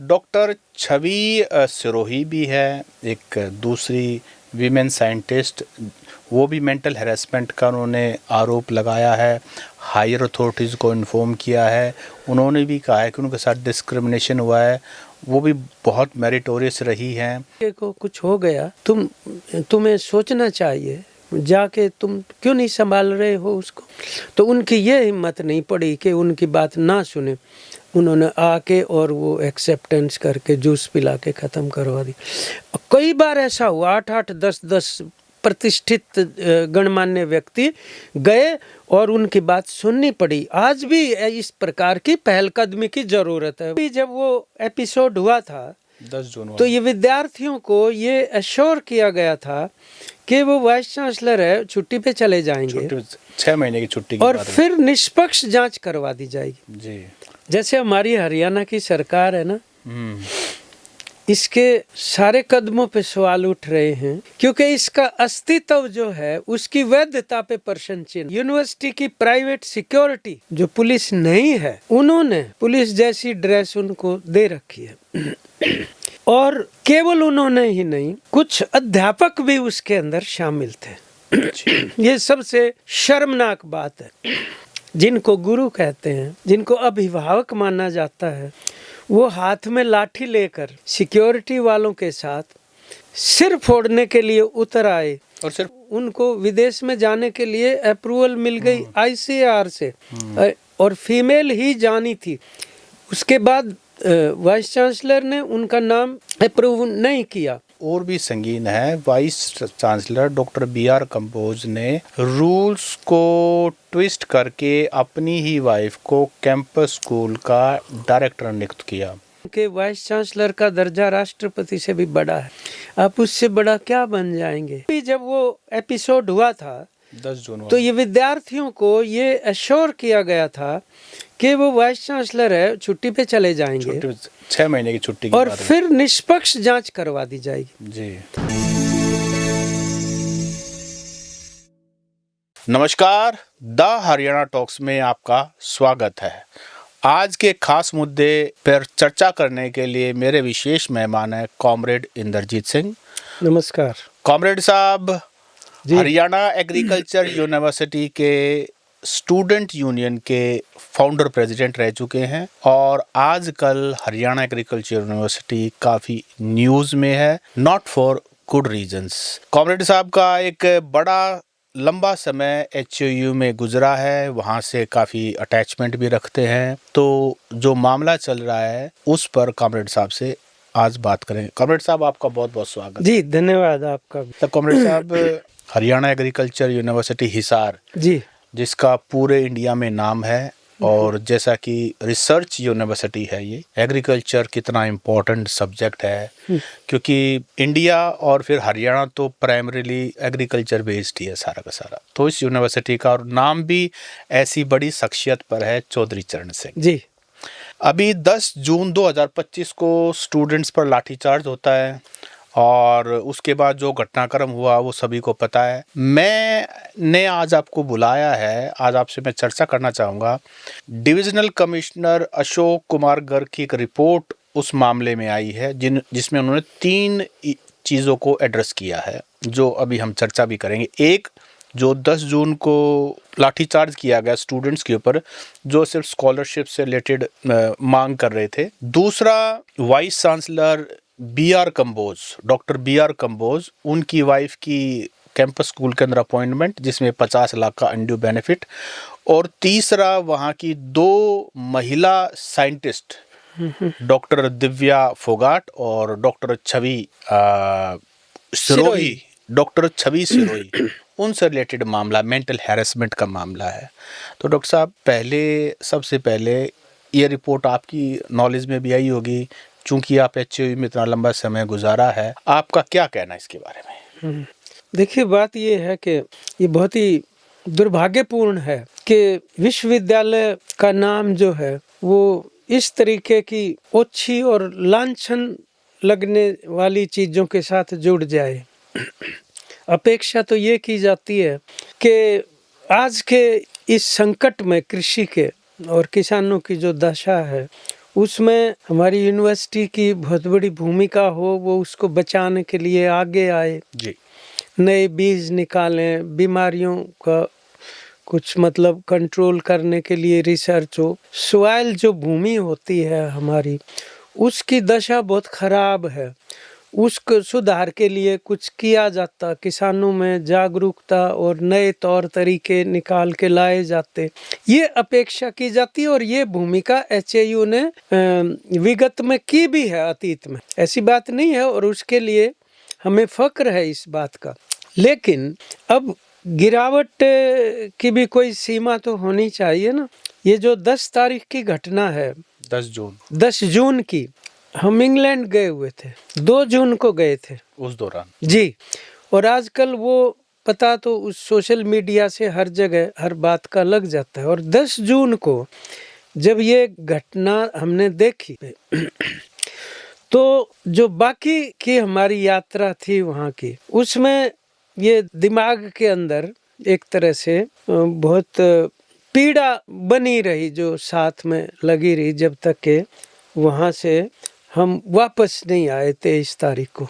Doctor छवि सिरोही भी है, एक दूसरी वीमेन साइंटिस्ट, वो भी मेंटल हैरेसमेंट का उन्होंने आरोप लगाया है, हायर अथॉरिटीज़ को इन्फॉर्म किया है। उन्होंने भी कहा है कि उनके साथ डिस्क्रिमिनेशन हुआ है, वो भी बहुत मेरिटोरियस रही हैं। को कुछ हो गया, तुम्हें सोचना चाहिए, जाके तुम क्यों नहीं संभाल रहे हो उसको। तो उनकी ये हिम्मत नहीं पड़ी कि उनकी बात ना सुने, उन्होंने आके और वो एक्सेप्टेंस करके जूस पिला के ख़त्म करवा दी। कई बार ऐसा हुआ, 8-8, 10-10 प्रतिष्ठित गणमान्य व्यक्ति गए और उनकी बात सुननी पड़ी। आज भी इस प्रकार की पहलकदमी की ज़रूरत है। जब वो एपिसोड हुआ था 10 जून तो ये विद्यार्थियों को ये एश्योर किया गया था कि वो वाइस चांसलर है, छुट्टी पे चले जाएंगे, 6 महीने की छुट्टी और फिर निष्पक्ष जांच करवा दी जाएगी। जी, जैसे हमारी हरियाणा की सरकार है ना, इसके सारे कदमों पे सवाल उठ रहे हैं, क्योंकि इसका अस्तित्व जो है उसकी वैधता पे प्रश्न चिन्ह। यूनिवर्सिटी की प्राइवेट सिक्योरिटी जो पुलिस नहीं है, उन्होंने पुलिस जैसी ड्रेस उनको दे रखी है और केवल उन्होंने ही नहीं, कुछ अध्यापक भी उसके अंदर शामिल थे। ये सबसे शर्मनाक बात है। जिनको गुरु कहते हैं, जिनको अभिभावक माना जाता है, वो हाथ में लाठी लेकर सिक्योरिटी वालों के साथ सिर फोड़ने के लिए उतर आए, और सिर्फ उनको विदेश में जाने के लिए अप्रूवल मिल गई ICAR से, और फीमेल ही जानी थी। उसके बाद वाइस चांसलर ने उनका नाम अप्रूव नहीं किया। और भी संगीन है, vice chancellor doctor BR Kamboj ने रूल्स को ट्विस्ट करके अपनी ही वाइफ को कैंपस स्कूल का डायरेक्टर नियुक्त किया। कि वाइस चांसलर का दर्जा राष्ट्रपति से भी बड़ा है, आप उससे बड़ा क्या बन जाएंगे। जब वो एपिसोड हुआ था 10 जून तो ये विद्यार्थियों को ये एश्योर किया गया था कि वो वाइस चांसलर है, छुट्टी पे चले जाएंगे, 6 महीने की छुट्टी और फिर निष्पक्ष जांच करवा दी जाएगी। जी। नमस्कार, द हरियाणा टॉक्स में आपका स्वागत है। आज के खास मुद्दे पर चर्चा करने के लिए मेरे विशेष मेहमान हैं कॉमरेड इंद्रजीत सिंह। नमस्कार कॉमरेड साहब हरियाणा एग्रीकल्चर यूनिवर्सिटी के स्टूडेंट यूनियन के फाउंडर प्रेसिडेंट रह चुके हैं, और आजकल हरियाणा एग्रीकल्चर यूनिवर्सिटी काफ़ी न्यूज़ में है, not for good reasons. Comrade साहब का एक बड़ा लंबा समय HUU में गुजरा है, वहाँ से काफ़ी अटैचमेंट भी रखते हैं, तो जो मामला चल रहा है उस पर कॉमरेड साहब से आज बात करें। कॉमरेड साहब आपका बहुत बहुत स्वागत जी। धन्यवाद आपका। तो कॉमरेड साहब, हरियाणा एग्रीकल्चर यूनिवर्सिटी हिसार जी, जिसका पूरे इंडिया में नाम है, और जैसा कि रिसर्च यूनिवर्सिटी है, ये एग्रीकल्चर कितना इम्पोर्टेंट सब्जेक्ट है, क्योंकि इंडिया और फिर हरियाणा तो प्राइमरीली एग्रीकल्चर बेस्ड ही है सारा का सारा। तो इस यूनिवर्सिटी का और नाम भी ऐसी बड़ी शख्सियत पर है, चौधरी चरण सिंह जी। अभी 10 जून 2025 को स्टूडेंट्स पर लाठीचार्ज होता है, और उसके बाद जो घटनाक्रम हुआ वो सभी को पता है। मैंने आज आपको बुलाया है, आज आपसे मैं चर्चा करना चाहूँगा। डिविजनल कमिश्नर अशोक कुमार गर्ग की एक रिपोर्ट उस मामले में आई है जिसमें उन्होंने 3 चीज़ों को एड्रेस किया है, जो अभी हम चर्चा भी करेंगे। एक, जो 10 जून को लाठीचार्ज किया गया स्टूडेंट्स के ऊपर, जो सिर्फ स्कॉलरशिप से रिलेटेड मांग कर रहे थे। दूसरा, vice chancellor BR Kamboj, doctor BR Kamboj, उनकी वाइफ की कैंपस स्कूल के अंदर अपॉइंटमेंट जिसमें 50 लाख का अनड्यू बेनिफिट। और तीसरा, वहाँ की 2 महिला साइंटिस्ट, डॉक्टर दिव्या फोगाट और डॉक्टर छवि सिरोही, उनसे रिलेटेड मामला, मेंटल हैरेसमेंट का मामला है। तो डॉक्टर साहब, सबसे पहले ये रिपोर्ट आपकी नॉलेज में भी आई होगी, चूंकि आप HUU में इतना लंबा समय गुजारा है, आपका क्या कहना है इसके बारे में? देखिए, बात ये है कि ये बहुत ही दुर्भाग्यपूर्ण है कि विश्वविद्यालय का नाम जो है वो इस तरीके की ओछी और लांछन लगने वाली चीज़ों के साथ जुड़ जाए। अपेक्षा तो ये की जाती है कि आज के इस संकट में कृषि के और किसानों की जो दशा है उसमें हमारी यूनिवर्सिटी की बहुत बड़ी भूमिका हो, वो उसको बचाने के लिए आगे आए, जी। नए बीज निकालें, बीमारियों का कुछ मतलब कंट्रोल करने के लिए रिसर्च हो। सॉइल जो भूमि होती है हमारी, उसकी दशा बहुत खराब है, उसको सुधार के लिए कुछ किया जाता, किसानों में जागरूकता और नए तौर तरीके निकाल के लाए जाते, ये अपेक्षा की जाती है। और ये भूमिका एचएयू ने विगत में की भी है, अतीत में, ऐसी बात नहीं है, और उसके लिए हमें फक्र है इस बात का। लेकिन अब गिरावट की भी कोई सीमा तो होनी चाहिए ना। ये जो 10 तारीख की घटना है, 10 जून की, हम इंग्लैंड गए हुए थे, 2 जून को गए थे उस दौरान जी। और आजकल वो पता तो उस सोशल मीडिया से हर जगह हर बात का लग जाता है। और 10 जून को जब ये घटना हमने देखी तो जो बाकी की हमारी यात्रा थी वहाँ की, उसमें ये दिमाग के अंदर एक तरह से बहुत पीड़ा बनी रही, जो साथ में लगी रही जब तक के वहाँ से हम वापस नहीं आए 23 तारीख को।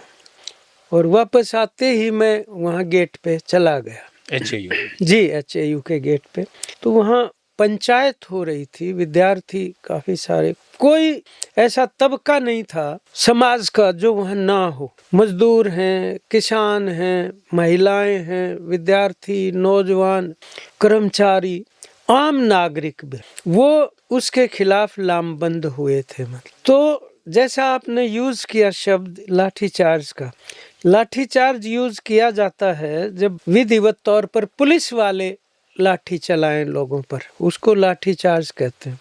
और वापस आते ही मैं वहाँ गेट पे चला गया, एचएयू जी, एचएयू के गेट पे। तो वहाँ पंचायत हो रही थी, विद्यार्थी काफी सारे, कोई ऐसा तबका नहीं था समाज का जो वहाँ ना हो। मजदूर हैं, किसान हैं, महिलाएं हैं, विद्यार्थी, नौजवान, कर्मचारी, आम नागरिक भी, वो उसके खिलाफ लामबंद हुए थे। मतलब तो जैसा आपने यूज किया शब्द लाठीचार्ज का, लाठीचार्ज यूज किया जाता है जब विधिवत तौर पर पुलिस वाले लाठी चलाएं लोगों पर, उसको लाठीचार्ज कहते हैं।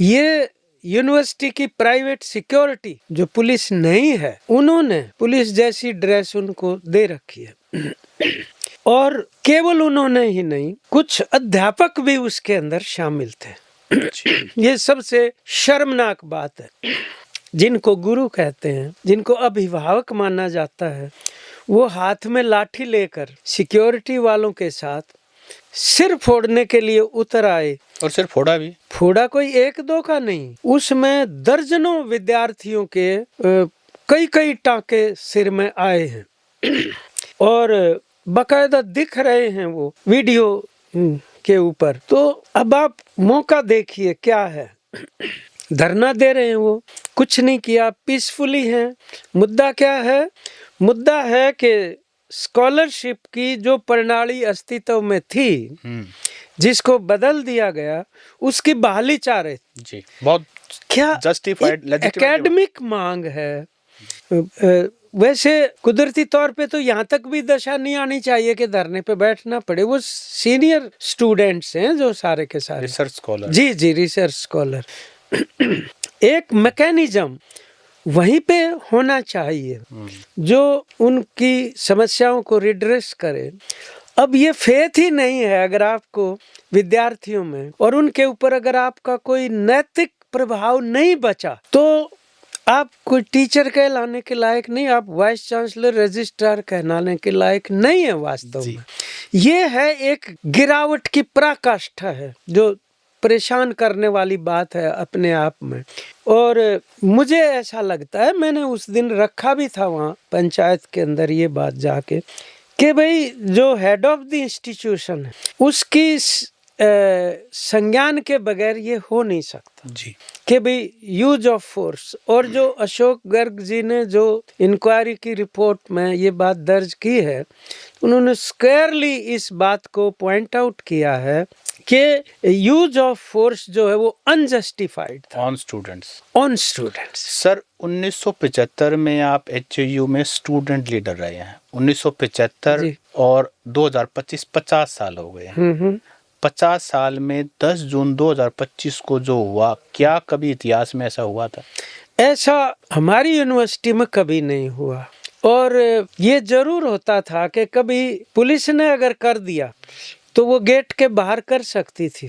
ये यूनिवर्सिटी की प्राइवेट सिक्योरिटी जो पुलिस नहीं है, उन्होंने पुलिस जैसी ड्रेस उनको दे रखी है और केवल उन्होंने ही नहीं, कुछ अध्यापक भी उसके अंदर शामिल थे। ये सबसे शर्मनाक बात है। जिनको गुरु कहते हैं, जिनको अभिभावक माना जाता है, वो हाथ में लाठी लेकर सिक्योरिटी वालों के साथ सिर फोड़ने के लिए उतर आए। और सिर्फ फोड़ा भी, फोड़ा कोई एक दो का नहीं, उसमें दर्जनों विद्यार्थियों के कई कई टाके सिर में आए हैं और बकायदा दिख रहे हैं वो वीडियो के ऊपर। तो अब आप मौका देखिए क्या है, धरना दे रहे हैं, वो कुछ नहीं किया, पीसफुली हैं। मुद्दा क्या है? मुद्दा है कि स्कॉलरशिप की जो प्रणाली अस्तित्व में थी, जिसको बदल दिया गया, उसकी बहाली चाह रहे जी। बहुत क्या जस्टिफाइड एकेडमिक मांग है। वैसे कुदरती तौर पे तो यहाँ तक भी दशा नहीं आनी चाहिए कि धरने पे बैठना पड़े। वो सीनियर स्टूडेंट्स हैं जो सारे के सारे रिसर्च स्कॉलर, जी जी, रिसर्च स्कॉलर। एक मैकेनिज्म वहीं पे होना चाहिए जो उनकी समस्याओं को रिड्रेस करे। अब ये फेथ ही नहीं है अगर आपको विद्यार्थियों में, और उनके ऊपर अगर आपका कोई नैतिक प्रभाव नहीं बचा, तो आप कोई टीचर कहलाने के लायक नहीं, आप वाइस चांसलर, रजिस्ट्रार कहलाने के लायक नहीं है वास्तव में। ये है एक गिरावट की पराकाष्ठा है जो परेशान करने वाली बात है अपने आप में। और मुझे ऐसा लगता है, मैंने उस दिन रखा भी था वहाँ पंचायत के अंदर ये बात जाके, कि भाई जो हेड ऑफ द इंस्टीट्यूशन है उसकी संज्ञान के बगैर ये हो नहीं सकता जी, कि भाई यूज ऑफ फोर्स। और जो अशोक गर्ग जी ने जो इंक्वायरी की रिपोर्ट में ये बात दर्ज की है, उन्होंने स्क्वेयरली इस बात को पॉइंट आउट किया है कि यूज ऑफ फोर्स जो है वो अनजस्टिफाइड था ऑन स्टूडेंट्स। सर 1975 में आप एचयू में स्टूडेंट लीडर रहे हैं, 1975 और 2025 50 साल हो गए हैं। 50 साल में 10 जून 2025 को जो हुआ, क्या कभी इतिहास में ऐसा हुआ था? ऐसा हमारी यूनिवर्सिटी में कभी नहीं हुआ। और ये जरूर होता था कि कभी पुलिस ने अगर कर दिया तो वो गेट के बाहर कर सकती थी।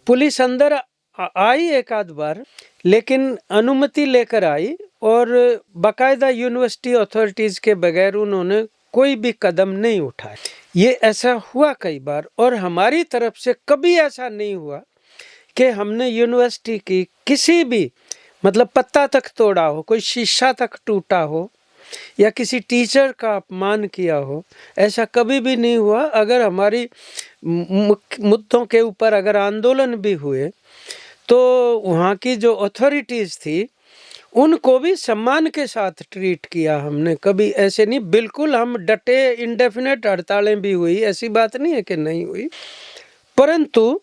पुलिस अंदर आई एक आध बार, लेकिन अनुमति लेकर आई और बाकायदा यूनिवर्सिटी अथॉरिटीज के बगैर उन्होंने कोई भी कदम नहीं उठाए। ये ऐसा हुआ कई बार, और हमारी तरफ से कभी ऐसा नहीं हुआ कि हमने यूनिवर्सिटी की किसी भी मतलब पत्ता तक तोड़ा हो, कोई शीशा तक टूटा हो या किसी टीचर का अपमान किया हो, ऐसा कभी भी नहीं हुआ। अगर हमारी मुद्दों के ऊपर अगर आंदोलन भी हुए तो वहाँ की जो अथॉरिटीज़ थी उनको भी सम्मान के साथ ट्रीट किया हमने, कभी ऐसे नहीं। बिल्कुल हम डटे, इंडेफिनेट हड़तालें भी हुई, ऐसी बात नहीं है कि नहीं हुई, परंतु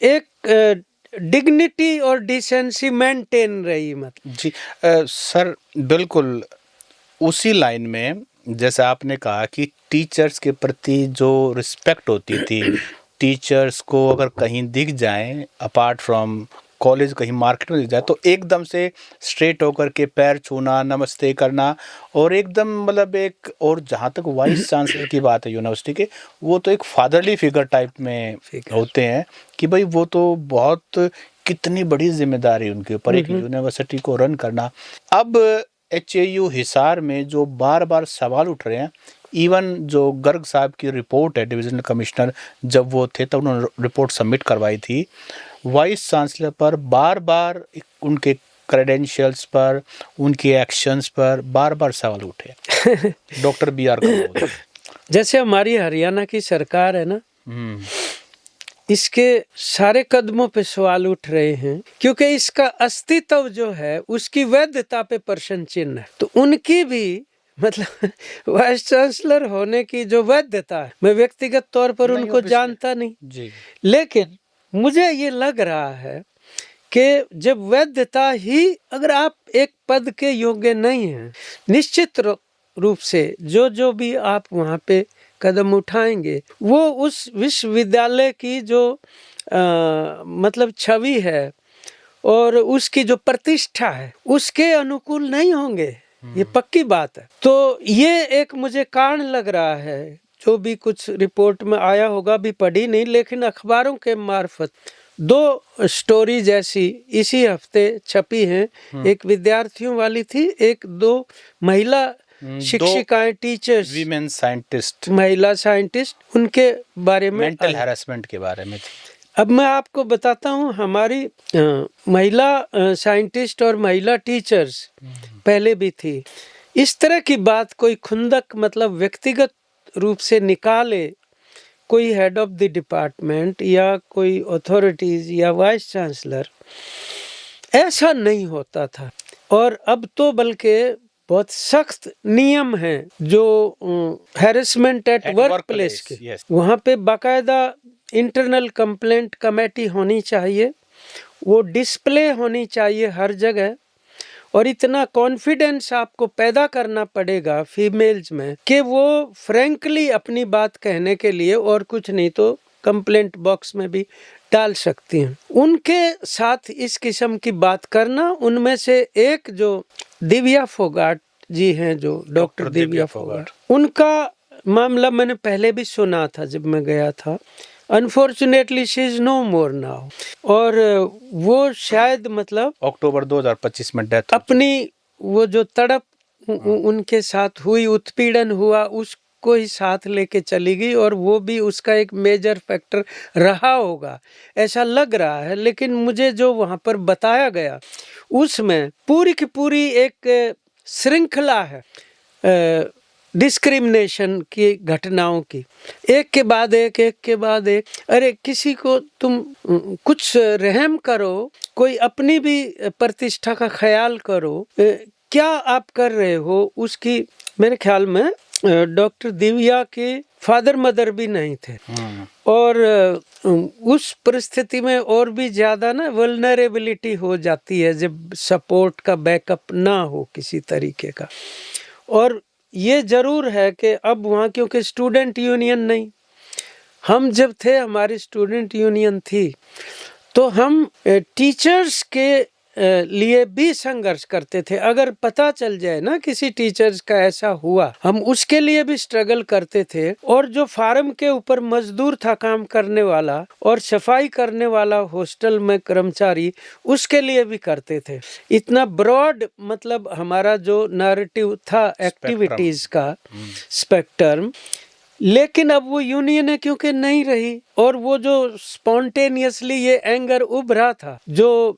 एक डिग्निटी और डिसेंसी मेंटेन रही। मतलब जी सर, बिल्कुल उसी लाइन में जैसे आपने कहा कि टीचर्स के प्रति जो रिस्पेक्ट होती थी, टीचर्स को अगर कहीं दिख जाएं अपार्ट फ्रॉम कॉलेज, कहीं मार्केट में दिख जाए तो एकदम से स्ट्रेट होकर के पैर छूना, नमस्ते करना, और एकदम मतलब एक, और जहाँ तक वाइस चांसलर की बात है यूनिवर्सिटी के, वो तो एक फादरली फिगर टाइप में होते हैं कि भाई वो तो बहुत, कितनी बड़ी जिम्मेदारी उनके ऊपर एक यूनिवर्सिटी को रन करना। अब HAU हिसार में जो बार बार सवाल उठ रहे हैं, इवन जो गर्ग साहब की रिपोर्ट है, डिविजनल कमिश्नर जब वो थे तब उन्होंने रिपोर्ट सबमिट करवाई थी, वाइस चांसलर पर बार बार उनके क्रेडेंशियल्स पर, उनके एक्शंस पर बार बार सवाल उठे। डॉक्टर BR कम्बोज जैसे हमारी हरियाणा की सरकार है ना, इसके सारे कदमों पे सवाल उठ रहे हैं क्योंकि इसका अस्तित्व जो है उसकी वैधता पे प्रश्न चिन्ह है। तो उनकी भी मतलब वाइस चांसलर होने की जो वैधता है, मैं व्यक्तिगत तौर पर उनको जानता नहीं जी, लेकिन मुझे ये लग रहा है कि जब वैधता ही, अगर आप एक पद के योग्य नहीं हैं, निश्चित रूप से जो भी आप वहाँ पे कदम उठाएंगे वो उस विश्वविद्यालय की जो मतलब छवि है और उसकी जो प्रतिष्ठा है उसके अनुकूल नहीं होंगे, ये पक्की बात है। तो ये एक मुझे कारण लग रहा है, जो भी कुछ रिपोर्ट में आया होगा, भी पढ़ी नहीं, लेकिन अखबारों के मार्फत 2 स्टोरी जैसी इसी हफ्ते छपी हैं। एक विद्यार्थियों वाली थी, एक 2 महिला शिक्षिकाएं, टीचर्स, वीमेन साइंटिस्ट, महिला साइंटिस्ट, उनके बारे में, मेंटल हैरेसमेंट के बारे में थी। अब मैं आपको बताता हूँ, हमारी महिला साइंटिस्ट और महिला टीचर्स पहले भी थी। इस तरह की बात कोई खुंदक मतलब व्यक्तिगत रूप से निकाले कोई हेड ऑफ द डिपार्टमेंट या कोई अथॉरिटीज या वाइस चांसलर, ऐसा नहीं होता था। और अब तो बल्कि बहुत सख्त नियम हैं जो हैरेसमेंट एट वर्क प्लेस के, वहाँ पे बाकायदा इंटरनल कंप्लेंट कमेटी होनी चाहिए, वो डिस्प्ले होनी चाहिए हर जगह, और इतना कॉन्फिडेंस आपको पैदा करना पड़ेगा फीमेल्स में कि वो फ्रैंकली अपनी बात कहने के लिए, और कुछ नहीं तो कंप्लेंट बॉक्स में भी डाल सकती हैं। उनके साथ इस किस्म की बात करना, उनमें से एक जो दिव्या फोगाट जी हैं, जो डॉक्टर दिव्या फोगाट, उनका मामला मैंने पहले भी सुना था जब मैं गया था। Unfortunately she is no more now, और वो शायद मतलब अक्टूबर 2025 में डेथ, अपनी वो जो तड़प उनके साथ हुई, उत्पीड़न हुआ, उसको ही साथ लेके चली गई, और वो भी उसका एक मेजर फैक्टर रहा होगा, ऐसा लग रहा है। लेकिन मुझे जो वहाँ पर बताया गया उसमें पूरी की पूरी एक श्रृंखला है डिस्क्रिमिनेशन की घटनाओं की, एक के बाद एक, एक के बाद एक। अरे किसी को तुम कुछ रहम करो, कोई अपनी भी प्रतिष्ठा का ख्याल करो, क्या आप कर रहे हो? उसकी मेरे ख्याल में डॉक्टर दिव्या के फादर मदर भी नहीं थे, और उस परिस्थिति में और भी ज़्यादा ना वल्नरेबिलिटी हो जाती है जब सपोर्ट का बैकअप ना हो किसी तरीके का। और ये ज़रूर है कि अब वहाँ क्योंकि स्टूडेंट यूनियन नहीं, हम जब थे हमारी स्टूडेंट यूनियन थी, तो हम टीचर्स के लिए भी संघर्ष करते थे। अगर पता चल जाए ना किसी टीचर्स का ऐसा हुआ, हम उसके लिए भी स्ट्रगल करते थे। और जो फार्म के ऊपर मजदूर था काम करने वाला और सफाई करने वाला हॉस्टल में कर्मचारी, उसके लिए भी करते थे। इतना ब्रॉड मतलब हमारा जो नैरेटिव था एक्टिविटीज का स्पेक्ट्रम, लेकिन अब वो यूनियन है क्योंकि नहीं रही, और वो जो स्पॉन्टेनियसली ये एंगर उभरा था, जो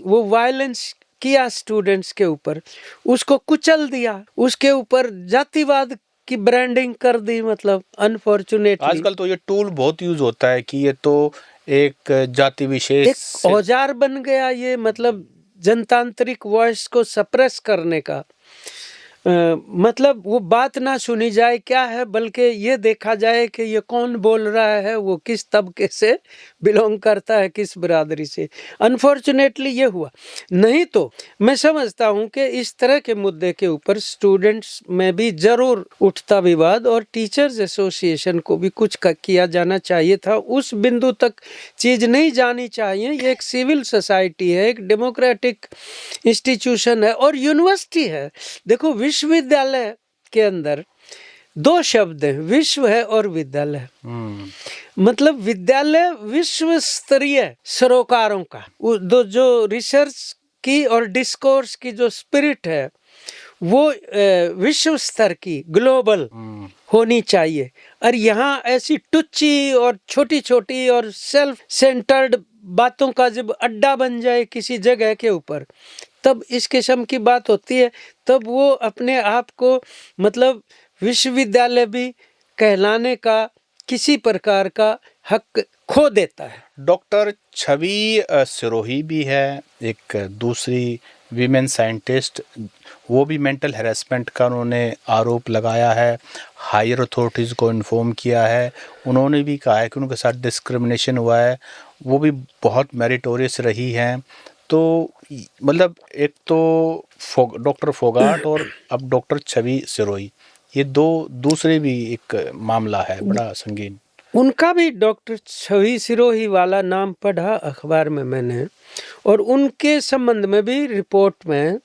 वो वायलेंस किया स्टूडेंट्स के ऊपर, उसको कुचल दिया, उसके ऊपर जातिवाद की ब्रांडिंग कर दी। मतलब अनफॉर्चुनेटली आजकल तो ये टूल बहुत यूज होता है कि ये तो एक जाति विशेष एक औजार बन गया ये, मतलब जनतांत्रिक वॉइस को सप्रेस करने का। मतलब वो बात ना सुनी जाए क्या है, बल्कि ये देखा जाए कि ये कौन बोल रहा है, वो किस तबके से बिलोंग करता है, किस बिरादरी से। अनफॉर्चुनेटली ये हुआ। नहीं तो मैं समझता हूँ कि इस तरह के मुद्दे के ऊपर स्टूडेंट्स में भी जरूर उठता विवाद, और टीचर्स एसोसिएशन को भी कुछ किया जाना चाहिए था। उस बिंदु तक चीज नहीं जानी चाहिए। ये एक सिविल सोसाइटी है, एक डेमोक्रेटिक इंस्टीट्यूशन है और यूनिवर्सिटी है। देखो, विश्वविद्यालय के अंदर दो शब्द हैं, विश्व है और विद्यालय। मतलब विद्यालय विश्व स्तरीय सरोकारों का, वो दो जो रिसर्च की और डिस्कोर्स की जो स्पिरिट है वो विश्व स्तर की, ग्लोबल होनी चाहिए। और यहाँ ऐसी टुच्ची और छोटी छोटी और सेल्फ सेंटर्ड बातों का जब अड्डा बन जाए किसी जगह के ऊपर, तब इस किस्म की बात होती है। तब वो अपने आप को मतलब विश्वविद्यालय भी कहलाने का किसी प्रकार का हक खो देता है। डॉक्टर छवि सिरोही भी है, एक दूसरी वीमेन साइंटिस्ट, वो भी मेंटल हैरेसमेंट का उन्होंने आरोप लगाया है, हायर अथॉरिटीज़ को इन्फॉर्म किया है। उन्होंने भी कहा है कि उनके साथ डिस्क्रिमिनेशन हुआ है, वो भी बहुत मेरिटोरियस रही हैं। तो मतलब एक तो डॉक्टर फोगाट और अब डॉक्टर छवि सिरोही, ये दो दूसरे भी एक मामला है बड़ा संगीन। उनका भी डॉक्टर छवि सिरोही वाला नाम पढ़ा अखबार में मैंने, और उनके संबंध में भी रिपोर्ट में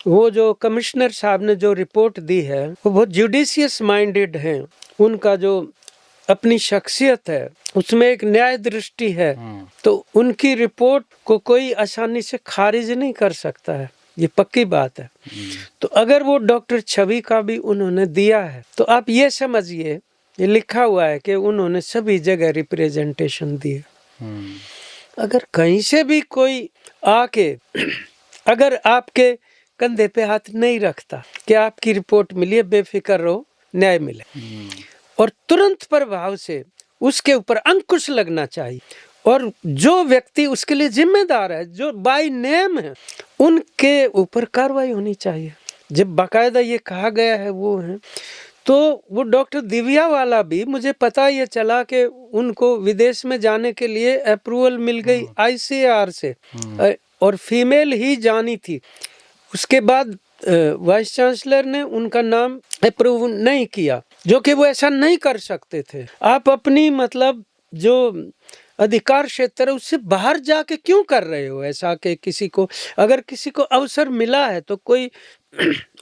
वो जो कमिश्नर साहब ने जो रिपोर्ट दी है वो बहुत जुडिशियस माइंडेड है। उनका जो अपनी शख्सियत है उसमें एक न्याय दृष्टि है, तो उनकी रिपोर्ट को कोई आसानी से खारिज नहीं कर सकता है, ये पक्की बात है। तो अगर वो डॉक्टर छवि का भी उन्होंने दिया है तो आप ये समझिए, ये लिखा हुआ है कि उन्होंने सभी जगह रिप्रेजेंटेशन दिए। अगर कहीं से भी कोई आके अगर आपके कंधे पे हाथ नहीं रखता कि आपकी रिपोर्ट मिली है, बेफिक्र रहो, न्याय मिले, और तुरंत प्रभाव से उसके ऊपर अंकुश लगना चाहिए, और जो व्यक्ति उसके लिए जिम्मेदार है, जो बाय नेम है, उनके ऊपर कार्रवाई होनी चाहिए। जब बाकायदा ये कहा गया है वो है, तो वो डॉक्टर दिव्या वाला भी मुझे पता ये चला कि उनको विदेश में जाने के लिए अप्रूवल मिल गई ICAR से, और फीमेल ही जानी थी। उसके बाद वाइस चांसलर ने उनका नाम अप्रूव नहीं किया, जो कि वो ऐसा नहीं कर सकते थे। आप अपनी मतलब जो अधिकार क्षेत्र है उससे बाहर जाके क्यों कर रहे हो ऐसा? कि किसी को अगर किसी को अवसर मिला है तो कोई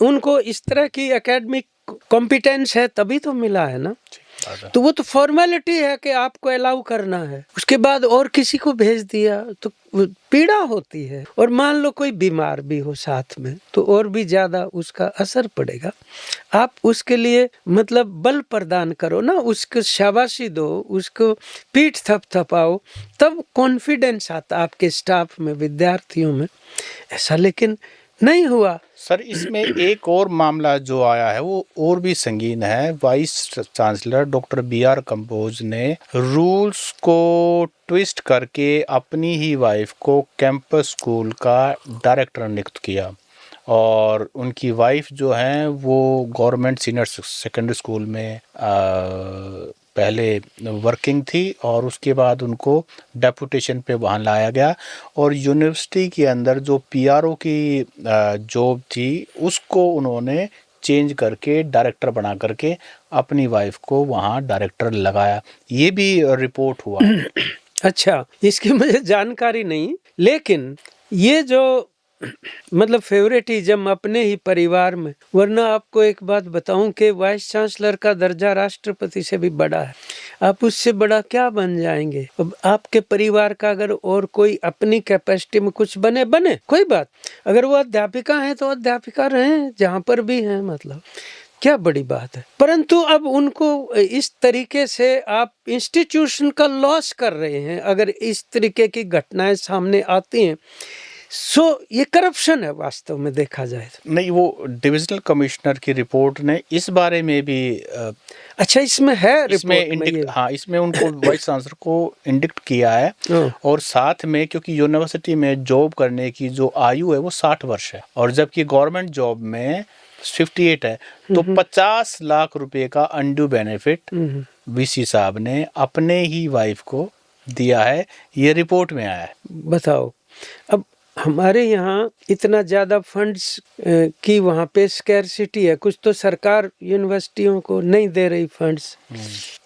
उनको इस तरह की एकेडमिक कॉम्पिटेंस है तभी तो मिला है ना। तो वो तो फॉर्मेलिटी है कि आपको अलाउ करना है, उसके बाद और किसी को भेज दिया तो पीड़ा होती है। और मान लो कोई बीमार भी हो साथ में तो और भी ज्यादा उसका असर पड़ेगा। आप उसके लिए मतलब बल प्रदान करो ना, उसको शाबाशी दो, उसको पीठ थपथपाओ, तब कॉन्फिडेंस आता आपके स्टाफ में, विद्यार्थियों में। ऐसा लेकिन नहीं हुआ। सर, इसमें एक और मामला जो आया है वो और भी संगीन है। Vice chancellor doctor BR Kamboj ने रूल्स को ट्विस्ट करके अपनी ही वाइफ को कैंपस स्कूल का डायरेक्टर नियुक्त किया, और उनकी वाइफ जो है वो गवर्नमेंट सीनियर सेकेंडरी स्कूल में पहले वर्किंग थी, और उसके बाद उनको डेपुटेशन पे वहाँ लाया गया, और यूनिवर्सिटी के अंदर जो PRO की जॉब थी उसको उन्होंने चेंज करके डायरेक्टर बना करके अपनी वाइफ को वहाँ डायरेक्टर लगाया। ये भी रिपोर्ट हुआ। अच्छा, इसकी मुझे जानकारी नहीं, लेकिन ये जो मतलब फेवरेटिज्म अपने ही परिवार में, वरना आपको एक बात बताऊं कि वाइस चांसलर का दर्जा राष्ट्रपति से भी बड़ा है। आप उससे बड़ा क्या बन जाएंगे? अब आपके परिवार का अगर और कोई अपनी कैपेसिटी में कुछ बने कोई बात, अगर वो अध्यापिका हैं तो अध्यापिका रहें जहाँ पर भी हैं, मतलब क्या बड़ी बात है। परंतु अब उनको इस तरीके से आप इंस्टीट्यूशन का लॉस कर रहे हैं। अगर इस तरीके की घटनाएं सामने आती हैं, सो ये करप्शन है वास्तव में देखा जाए तो। नहीं, वो डिविजनल कमिश्नर की रिपोर्ट ने इस बारे में भी अच्छा, इसमें है इसमें रिपोर्ट में ये? हाँ, इसमें उनको वाइस चांसलर को इंडिक्ट किया है। हाँ। और साथ में, क्योंकि यूनिवर्सिटी में जॉब करने की जो आयु है वो 60 वर्ष है, और जबकि गवर्नमेंट जॉब में 58 है, तो 50 लाख रुपए का अनड्यू बेनिफिट वीसी साहब ने अपने ही वाइफ को दिया है, ये रिपोर्ट में आया है। बताओ, अब हमारे यहाँ इतना ज़्यादा फंड्स की वहाँ पे स्कैरसिटी है, कुछ तो सरकार यूनिवर्सिटियों को नहीं दे रही फंड्स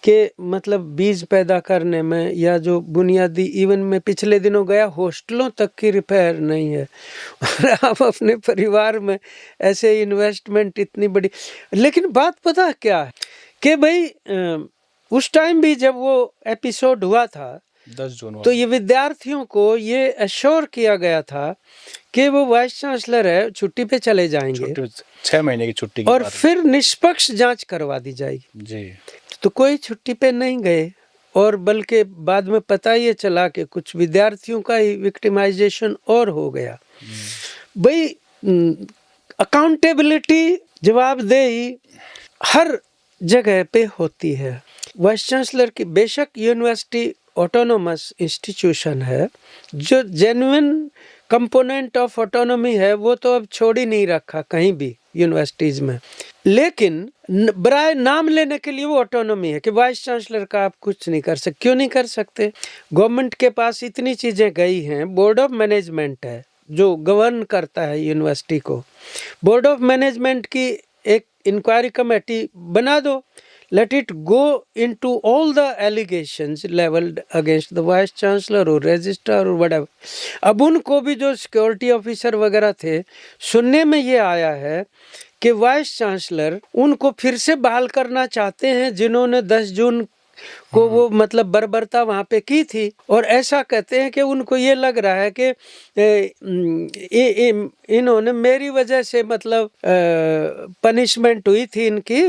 के, मतलब बीज पैदा करने में या जो बुनियादी, इवन में पिछले दिनों गया हॉस्टलों तक की रिपेयर नहीं है। और आप अपने परिवार में ऐसे इन्वेस्टमेंट इतनी बड़ी, लेकिन बात पता है क्या है कि भाई उस टाइम भी जब वो एपिसोड हुआ था 10 जून तो ये विद्यार्थियों को ये एश्योर किया गया था कि वो वाइस चांसलर है, छुट्टी पे चले जाएंगे, 6 महीने की छुट्टी की और बात है। फिर निष्पक्ष जांच करवा दी जाएगी जी। तो कोई छुट्टी पे नहीं गए, और बल्कि बाद में पता ये चला कि कुछ विद्यार्थियों का ही विक्टिमाइजेशन और हो गया। भाई अकाउंटेबिलिटी, जवाबदेही हर जगह पे होती है। वाइस चांसलर की, बेशक यूनिवर्सिटी ऑटोनोमस इंस्टीट्यूशन है, जो जेन्युइन कंपोनेंट ऑफ ऑटोनॉमी है वो तो अब छोड़ ही नहीं रखा कहीं भी यूनिवर्सिटीज में, लेकिन बराए नाम लेने के लिए वो ऑटोनॉमी है कि वाइस चांसलर का आप कुछ नहीं कर सकते। क्यों नहीं कर सकते? गवर्नमेंट के पास इतनी चीज़ें गई हैं, बोर्ड ऑफ मैनेजमेंट है जो गवर्न करता है यूनिवर्सिटी को। बोर्ड ऑफ मैनेजमेंट की एक इंक्वायरी कमेटी बना दो, let it go into all the allegations leveled against the vice chancellor or registrar or whatever। अब उनको भी, जो सिक्योरिटी ऑफिसर वगैरह थे, सुनने में ये आया है कि वाइस चांसलर उनको फिर से बहाल करना चाहते हैं जिन्होंने 10 जून को वो मतलब बर्बरता वहाँ पे की थी, और ऐसा कहते हैं कि उनको ये लग रहा है कि इन्होंने मेरी वजह से मतलब पनिशमेंट हुई थी इनकी,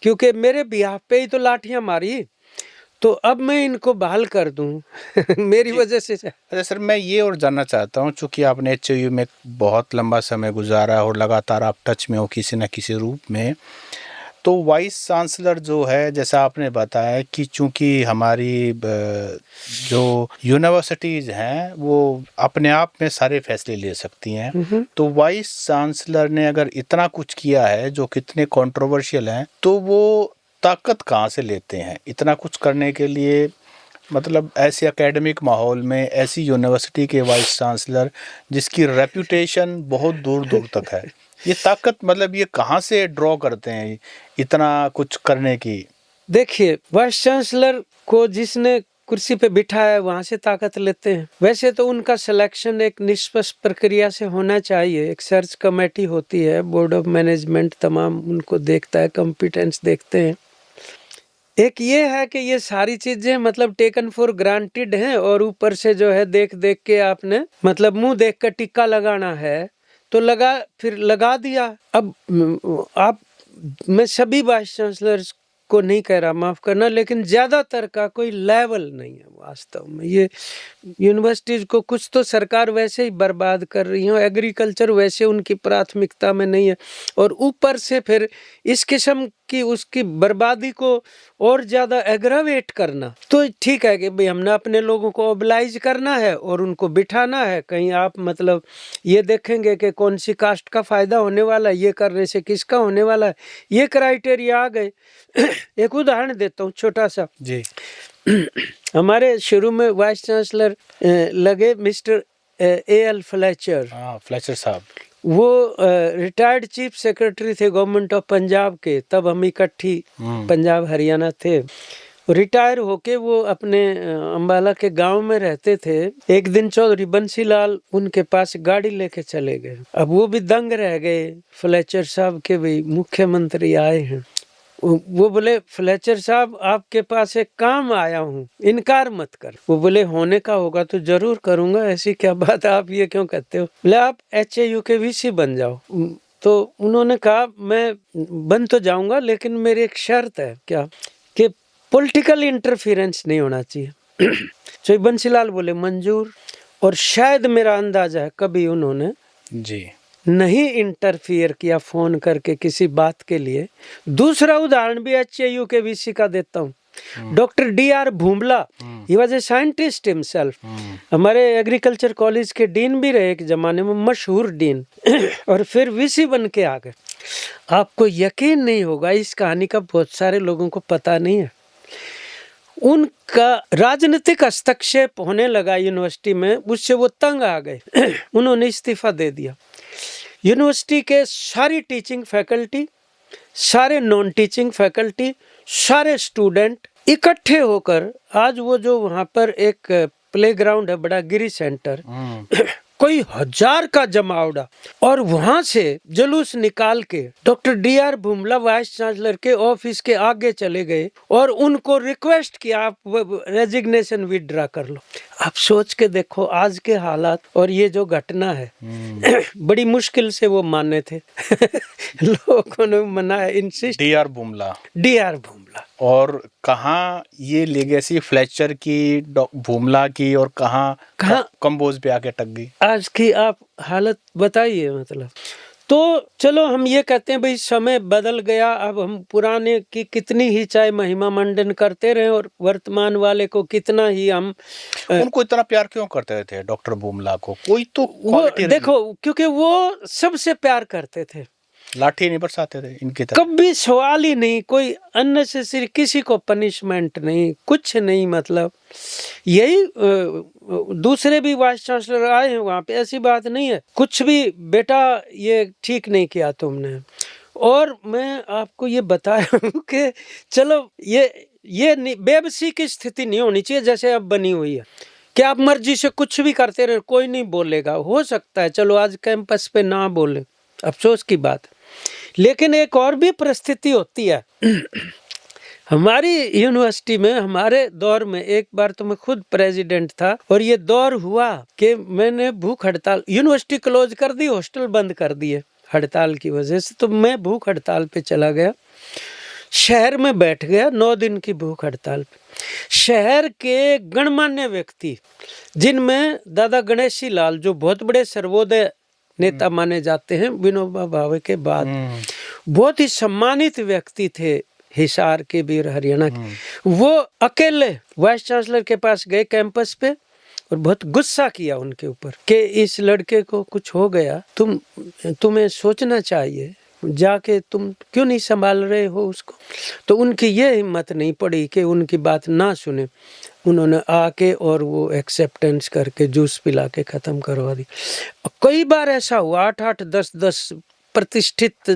क्योंकि मेरे बिहाफ पे ही तो लाठियां मारी, तो अब मैं इनको बहाल कर दूं मेरी वजह से। अच्छा सर, मैं ये और जानना चाहता हूँ, चूँकि आपने एचयू में बहुत लंबा समय गुजारा और लगातार आप टच में हो किसी न किसी रूप में, तो वाइस चांसलर जो है, जैसा आपने बताया कि चूँकि हमारी जो यूनिवर्सिटीज़ हैं वो अपने आप में सारे फैसले ले सकती हैं, तो वाइस चांसलर ने अगर इतना कुछ किया है जो कितने कंट्रोवर्शियल हैं, तो वो ताकत कहाँ से लेते हैं इतना कुछ करने के लिए? मतलब ऐसे एकेडमिक माहौल में ऐसी यूनिवर्सिटी के वाइस चांसलर जिसकी रेपुटेशन बहुत दूर दूर तक है, ये ताकत मतलब ये कहाँ से ड्रॉ करते हैं इतना कुछ करने की? देखिए, वाइस चांसलर को जिसने कुर्सी पे बिठाया है वहां से ताकत लेते हैं। वैसे तो उनका सिलेक्शन एक निष्पक्ष प्रक्रिया से होना चाहिए। एक सर्च कमेटी होती है, बोर्ड ऑफ मैनेजमेंट तमाम उनको देखता है, कॉम्पिटेंस देखते हैं। एक ये है कि ये सारी चीजें मतलब टेकन फॉर ग्रांटेड हैं, और ऊपर से जो है देख देख के आपने मतलब मुंह देख कर टिक्का लगाना है तो लगा, फिर लगा दिया। अब आप, मैं सभी वाइस चांसलर्स को नहीं कह रहा, माफ करना, लेकिन ज्यादातर का कोई लेवल नहीं है वास्तव में। ये यूनिवर्सिटीज को कुछ तो सरकार वैसे ही बर्बाद कर रही है, एग्रीकल्चर वैसे उनकी प्राथमिकता में नहीं है, और ऊपर से फिर इस किस्म की उसकी बर्बादी को और ज्यादा एग्रावेट करना। तो ठीक है कि भाई हमने अपने लोगों को ओबलाइज करना है और उनको बिठाना है कहीं, आप मतलब ये देखेंगे कि कौन सी कास्ट का फायदा होने वाला है, ये करने से किसका होने वाला है, ये क्राइटेरिया आ गए। एक उदाहरण देता हूँ छोटा सा जी। हमारे शुरू में वाइस चांसलर लगे मिस्टर A.L. फ्लेचर। फ्लेचर साहब, वो रिटायर्ड चीफ सेक्रेटरी थे गवर्नमेंट ऑफ पंजाब के, तब हम इकट्ठी पंजाब हरियाणा थे। रिटायर होके वो अपने अंबाला के गांव में रहते थे। एक दिन चौधरी बंसीलाल उनके पास गाड़ी लेके चले गए। अब वो भी दंग रह गए फ्लेचर साहब के, भाई मुख्यमंत्री आए हैं। वो बोले, फ्लेचर साहब आपके पास एक काम आया हूँ, इनकार मत कर। वो बोले, होने का होगा तो जरूर करूंगा, ऐसी क्या बात, आप ये क्यों कहते हो? बोले, आप HAU के VC बन जाओ। तो उन्होंने कहा मैं बन तो जाऊंगा लेकिन मेरी एक शर्त है। क्या? कि पॉलिटिकल इंटरफेरेंस नहीं होना चाहिए। तो बंसीलाल बोले मंजूर। और शायद मेरा अंदाजा है कभी उन्होंने जी नहीं इंटरफियर किया फोन करके किसी बात के लिए। दूसरा उदाहरण भी HAU के VC का देता हूँ। Doctor DR Bhumla, he was a scientist himself, हमारे एग्रीकल्चर कॉलेज के डीन भी रहे एक जमाने में, मशहूर डीन। और फिर VC बन के आ गए। आपको यकीन नहीं होगा, इस कहानी का बहुत सारे लोगों को पता नहीं है। उनका राजनीतिक हस्तक्षेप होने लगा यूनिवर्सिटी में, उससे वो तंग आ गए। उन्होंने इस्तीफा दे दिया। यूनिवर्सिटी के सारी टीचिंग फैकल्टी, सारे नॉन टीचिंग फैकल्टी, सारे स्टूडेंट इकट्ठे होकर आज वो जो वहाँ पर एक प्लेग्राउंड है बड़ा, गिरी सेंटर, कोई 1000 का जमावड़ा, और वहां से जुलूस निकाल के डॉक्टर DR भूमला वाइस चांसलर के ऑफिस के आगे चले गए और उनको रिक्वेस्ट किया आप रेजिग्नेशन विथड्रा कर लो। आप सोच के देखो आज के हालात और ये जो घटना है। बड़ी मुश्किल से वो माने थे। लोगों ने मना इंसिस्ट। DR भूमला, DR भूमला। और कहाँ ये लेगेसी फ्लेचर की, भूमला की, और कहाँ कंबोज पे आके टक गई आज की आप हालत बताइए। मतलब तो चलो हम ये कहते हैं भाई समय बदल गया, अब हम पुराने की कितनी ही चाहे महिमा मंडन करते रहे और वर्तमान वाले को कितना ही हम उनको इतना प्यार क्यों करते थे डॉक्टर भूमला को? कोई तो वो देखो, क्योंकि वो सबसे प्यार करते थे, लाठी नहीं बरसाते थे इनकी तरह, कभी सवाल ही नहीं, कोई अननेसेसरी किसी को पनिशमेंट नहीं, कुछ नहीं। मतलब यही दूसरे भी वाइस चांसलर आए हैं वहाँ पे, ऐसी बात नहीं है कुछ भी, बेटा ये ठीक नहीं किया तुमने। और मैं आपको ये बताया हूँ कि चलो ये बेबसी की स्थिति नहीं होनी चाहिए जैसे अब बनी हुई है कि आप मर्जी से कुछ भी करते रहे, कोई नहीं बोलेगा। हो सकता है चलो आज कैंपस पे ना बोले, अफसोस की बात, लेकिन एक और भी परिस्थिति होती है। हमारी यूनिवर्सिटी में हमारे दौर में एक बार तो मैं खुद प्रेसिडेंट था और ये दौर हुआ कि मैंने भूख हड़ताल, यूनिवर्सिटी क्लोज कर दी, हॉस्टल बंद कर दिए हड़ताल की वजह से, तो मैं भूख हड़ताल पे चला गया, शहर में बैठ गया 9 दिन की भूख हड़ताल पे। शहर के गणमान्य व्यक्ति जिनमें दादा गणेशी लाल जो बहुत बड़े सर्वोदय नेता माने जाते हैं विनोबा भावे के बाद, बहुत ही सम्मानित व्यक्ति थे हिसार के वीर हरियाणा के, वो अकेले वाइस चांसलर के पास गए कैंपस पे और बहुत गुस्सा किया उनके ऊपर कि इस लड़के को कुछ हो गया, तुम्हें सोचना चाहिए, जाके तुम क्यों नहीं संभाल रहे हो उसको। तो उनकी ये हिम्मत नहीं पड़ी कि उनकी बात ना सुने, उन्होंने आके और वो एक्सेप्टेंस करके जूस पिला के ख़त्म करवा दी। कई बार ऐसा हुआ, 8-8, 10-10 प्रतिष्ठित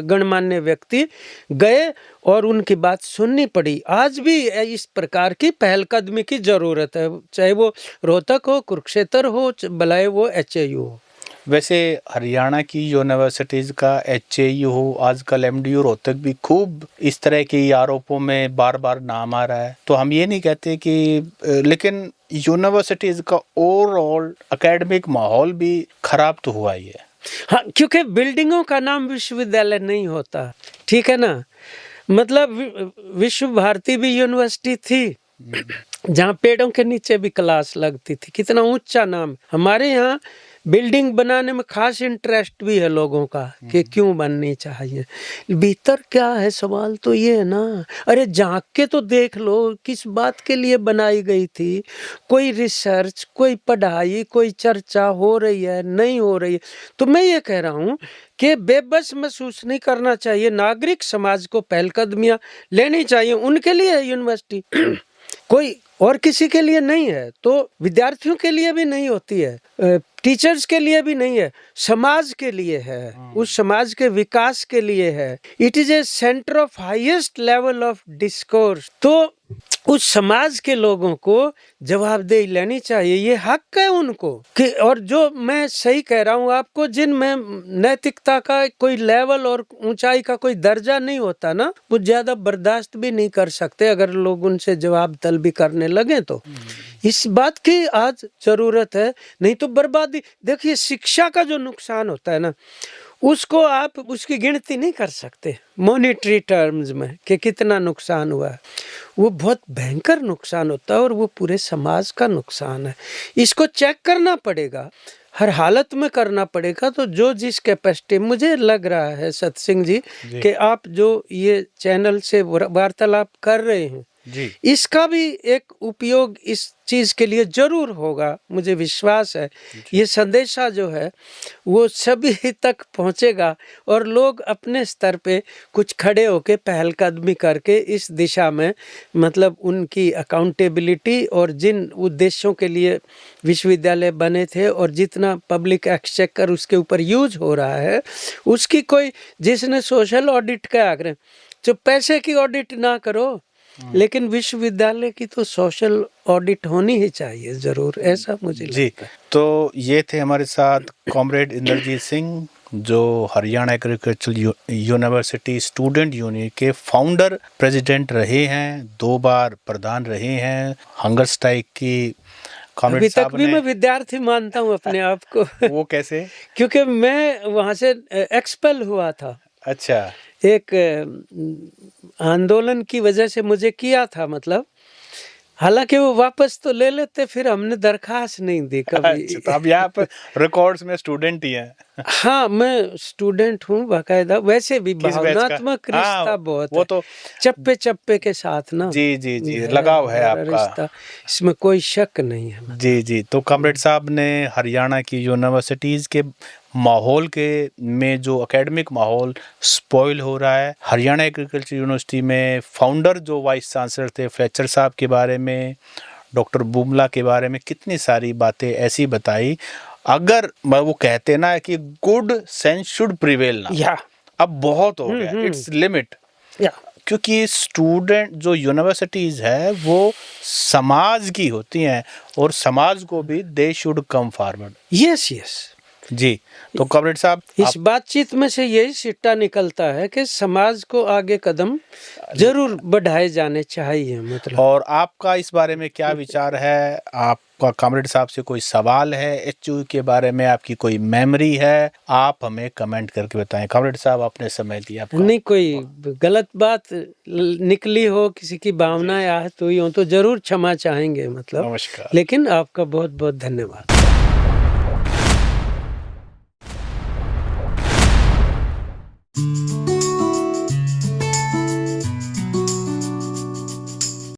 गणमान्य व्यक्ति गए और उनकी बात सुननी पड़ी। आज भी इस प्रकार की पहलकदमी की ज़रूरत है, चाहे वो रोहतक हो, कुरुक्षेत्र हो, भले वो HAU हो। वैसे हरियाणा की यूनिवर्सिटीज़ का HAU हो, आजकल MDU रोहतक भी खूब इस तरह के आरोपों में बार बार नाम आ रहा है, तो हम ये नहीं कहते कि, लेकिन यूनिवर्सिटीज़ का ओवरऑल एकेडमिक माहौल भी खराब तो हुआ ही है। हाँ, क्योंकि बिल्डिंगों का नाम विश्वविद्यालय नहीं होता, ठीक है ना। मतलब विश्व भारती भी यूनिवर्सिटी थी जहाँ पेड़ों के नीचे भी क्लास लगती थी, कितना ऊंचा नाम। हमारे यहाँ बिल्डिंग बनाने में खास इंटरेस्ट भी है लोगों का कि क्यों बननी चाहिए, भीतर क्या है सवाल तो ये है ना। अरे झांक के तो देख लो किस बात के लिए बनाई गई थी, कोई रिसर्च, कोई पढ़ाई, कोई चर्चा हो रही है नहीं हो रही है। तो मैं ये कह रहा हूँ कि बेबस महसूस नहीं करना चाहिए, नागरिक समाज को पहलकदमियाँ लेनी चाहिए, उनके लिए है यूनिवर्सिटी, कोई और किसी के लिए नहीं है। तो विद्यार्थियों के लिए भी नहीं होती है, टीचर्स के लिए भी नहीं है, समाज के लिए है, उस समाज के विकास के लिए है। It is a centre of highest level of discourse. तो उस समाज के लोगों को जवाबदेही लेनी चाहिए, ये हक है उनको कि, और जो मैं सही कह रहा हूँ आपको, जिनमें नैतिकता का कोई लेवल और ऊंचाई का कोई दर्जा नहीं होता ना, वो ज्यादा बर्दाश्त भी नहीं कर सकते अगर लोग उनसे जवाब तलबी करने लगे। तो इस बात की आज जरूरत है, नहीं तो बर्बादी। देखिए शिक्षा का जो नुकसान होता है ना, उसको आप उसकी गिनती नहीं कर सकते मॉनेटरी टर्म्स में कि कितना नुकसान हुआ है। वो बहुत भयंकर नुकसान होता है और वो पूरे समाज का नुकसान है। इसको चेक करना पड़ेगा, हर हालत में करना पड़ेगा। तो जो जिस कैपेसिटी, मुझे लग रहा है सतसिंह जी कि आप जो ये चैनल से वार्तालाप कर रहे हैं जी, इसका भी एक उपयोग इस चीज के लिए जरूर होगा, मुझे विश्वास है। ये संदेशा जो है वो सभी तक पहुंचेगा और लोग अपने स्तर पे कुछ खड़े होके पहलकदमी करके इस दिशा में, मतलब उनकी अकाउंटेबिलिटी और जिन उद्देश्यों के लिए विश्वविद्यालय बने थे और जितना पब्लिक एक्सचेकर उसके ऊपर यूज हो रहा है उसकी कोई, जिसने सोशल ऑडिट का आग्रह, जो पैसे की ऑडिट ना करो लेकिन विश्वविद्यालय की तो सोशल ऑडिट होनी ही चाहिए जरूर, ऐसा मुझे जी। लगता है। तो ये थे हमारे साथ कॉमरेड इंद्रजीत सिंह, जो Haryana agriculture university student union के फाउंडर प्रेसिडेंट रहे हैं, 2 बार प्रधान रहे हैं। हंगर स्ट्राइक की कॉमरेड अभी तक साहब भी ने, मैं विद्यार्थी मानता हूँ अपने आप को वो कैसे? क्योंकि मैं वहाँ से एक्सपेल हुआ था, अच्छा, एक आंदोलन की वजह से मुझे किया था, मतलब हालांकि वो वापस तो ले लेते, फिर हमने दरखास्त नहीं दी कभी। अच्छा, तो अब यहाँ पर रिकॉर्ड्स में स्टूडेंट ही हैं। हाँ, मैं स्टूडेंट हूँ बाकायदा, वैसे भी किस बैच का? भावनात्मक हाँ, रिश्ता बहुत वो है, तो चप्पे चप्पे के साथ ना जी, जी, जी, है लगाव है हमारा आपका। रिश्ता, इसमें कोई शक नहीं है। जी, जी। तो कॉमरेड साहब ने हरियाणा की यूनिवर्सिटीज़ के माहौल के में जो एकेडमिक माहौल स्पॉइल हो रहा है, हरियाणा एग्रीकल्चर यूनिवर्सिटी में फाउंडर जो वाइस चांसलर थे फ्लेचर साहब के बारे में, डॉक्टर बुमला के बारे में कितनी सारी बातें ऐसी बताई। अगर वो कहते ना कि गुड सेंस शुड प्रिवेल ना, या अब बहुत हो गया, इट्स लिमिट। या क्योंकि स्टूडेंट जो यूनिवर्सिटीज़ है वो समाज की होती हैं और समाज को भी they should come forward. Yes yes, जी, तो कॉमरेड साहब इस बातचीत में से यही सिट्टा निकलता है कि समाज को आगे कदम जरूर बढ़ाए जाने चाहिए, मतलब। और आपका इस बारे में क्या विचार है? आपका कॉमरेड साहब से कोई सवाल है एचयू के बारे में, आपकी कोई मेमोरी है, आप हमें कमेंट करके बताएं। कॉमरेड साहब आपने समय दिया आपका। नहीं कोई गलत बात निकली हो, किसी की भावनाएं आहत हुई हो तो जरूर क्षमा चाहेंगे, मतलब। नमस्कार। लेकिन आपका बहुत बहुत धन्यवाद।